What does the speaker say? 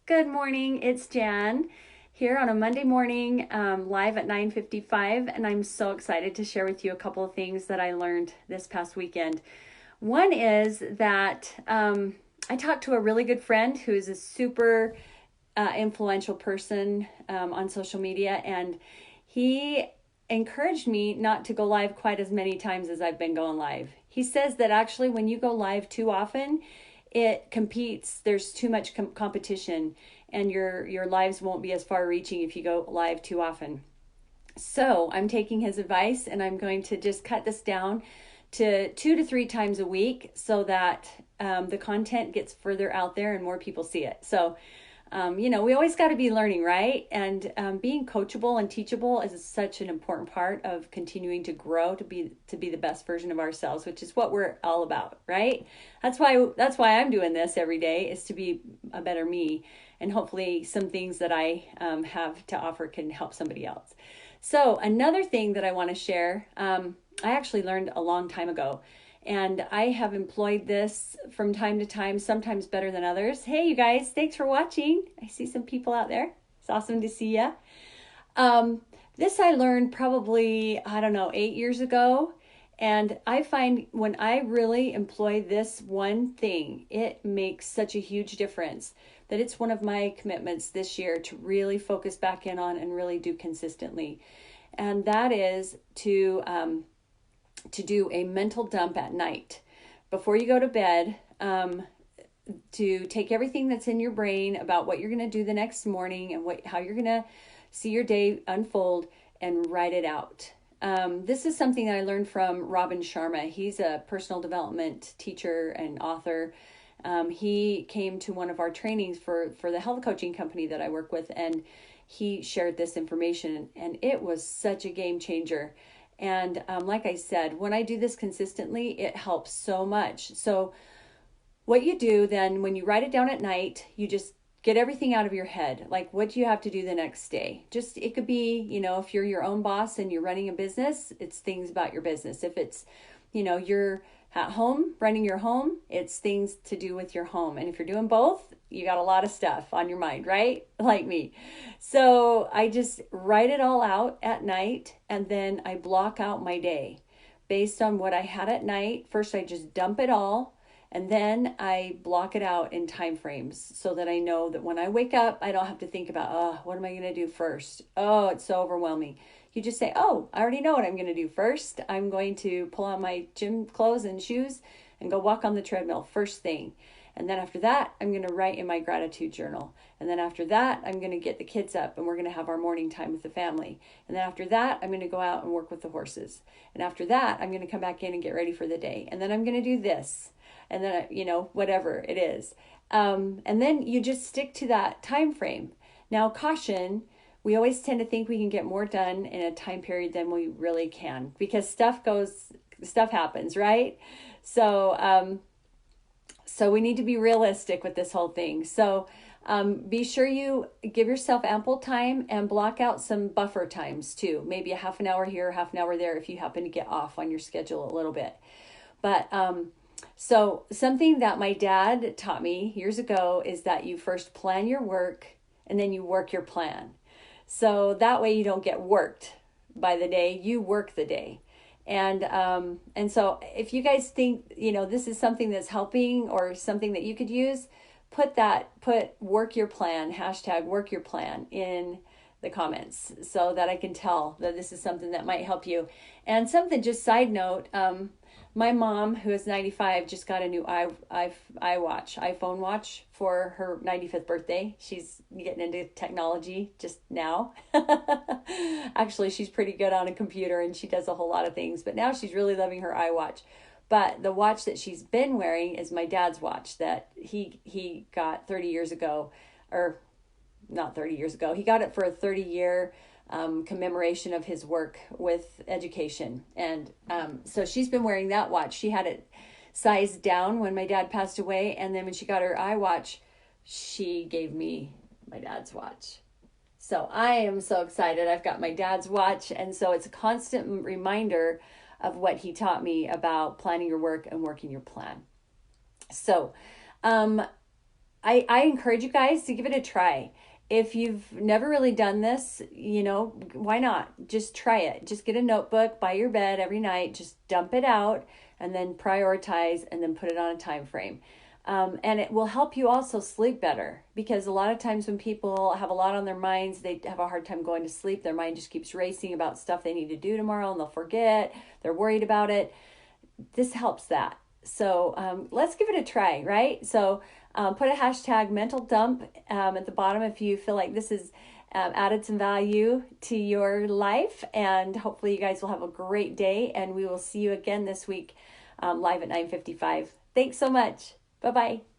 Good morning, it's Jan here on a Monday morning, live at 9:55, and I'm so excited to share with you a couple of things that I learned this past weekend. One is that I talked to a really good friend who is a super influential person on social media, and he encouraged me not to go live quite as many times as I've been going live. He says that actually, when you go live too often, it competes. There's too much competition, and your lives won't be as far reaching if you go live too often. So I'm taking his advice, and I'm going to just cut this down to 2 to 3 times a week so that the content gets further out there and more people see it. So we always got to be learning, right? And being coachable and teachable is such an important part of continuing to grow to be the best version of ourselves, which is what we're all about, right? That's why I'm doing this every day, is to be a better me, and hopefully some things that I have to offer can help somebody else. So another thing that I want to share, I actually learned a long time ago. And I have employed this from time to time, sometimes better than others. Hey, you guys, thanks for watching. I see some people out there. It's awesome to see you. This I learned probably, 8 years ago. And I find when I really employ this one thing, it makes such a huge difference that it's one of my commitments this year to really focus back in on and really do consistently. And that is to do a mental dump at night before you go to bed, to take everything that's in your brain about what you're going to do the next morning and how you're going to see your day unfold, and write it out. This is something that I learned from Sharma. He's a personal development teacher and author. He came to one of our trainings for the health coaching company that I work with, and he shared this information, and it was such a game changer. And like I said, when I do this consistently, it helps so much. So what you do then, when you write it down at night, you just get everything out of your head. Like, what do you have to do the next day? It could be, if you're your own boss and you're running a business, it's things about your business. If it's, you're at home running your home, it's things to do with your home. And if you're doing both, you got a lot of stuff on your mind, right? Like me. So I just write it all out at night, and then I block out my day based on what I had at night. First, I just dump it all, and then I block it out in time frames so that I know that when I wake up, I don't have to think about, oh, what am I going to do first? Oh, it's so overwhelming. You just say, oh, I already know what I'm going to do first. I'm going to pull on my gym clothes and shoes and go walk on the treadmill first thing. And then after that, I'm going to write in my gratitude journal. And then after that, I'm going to get the kids up and we're going to have our morning time with the family. And then after that, I'm going to go out and work with the horses. And after that, I'm going to come back in and get ready for the day. And then I'm going to do this. And then, whatever it is. And then you just stick to that time frame. Now, caution, we always tend to think we can get more done in a time period than we really can, because stuff happens, right? So we need to be realistic with this whole thing. So be sure you give yourself ample time and block out some buffer times too. Maybe a half an hour here, half an hour there, if you happen to get off on your schedule a little bit. But so something that my dad taught me years ago is that you first plan your work and then you work your plan. So that way you don't get worked by the day, you work the day. And so if you guys think, this is something that's helping or something that you could use, put work your plan, hashtag work your plan in the comments so that I can tell that this is something that might help you. And something, just side note, my mom, who is 95, just got a new iPhone watch for her 95th birthday. She's getting into technology just now. Actually, she's pretty good on a computer and she does a whole lot of things, but now she's really loving her iWatch. But the watch that she's been wearing is my dad's watch that he got 30 years ago, or not 30 years ago. He got it for a 30-year commemoration of his work with education. And so she's been wearing that watch. She had it sized down when my dad passed away. And then when she got her iWatch, she gave me my dad's watch. So I am so excited. I've got my dad's watch. And so it's a constant reminder of what he taught me about planning your work and working your plan. So I encourage you guys to give it a try. If you've never really done this, why not? Just try it. Just get a notebook by your bed every night, just dump it out and then prioritize and then put it on a time frame. And it will help you also sleep better because a lot of times when people have a lot on their minds, they have a hard time going to sleep. Their mind just keeps racing about stuff they need to do tomorrow and they'll forget. They're worried about it. This helps that. So let's give it a try, right? So put a hashtag mental dump at the bottom if you feel like this has added some value to your life. And hopefully you guys will have a great day. And we will see you again this week live at 9:55. Thanks so much. Bye-bye.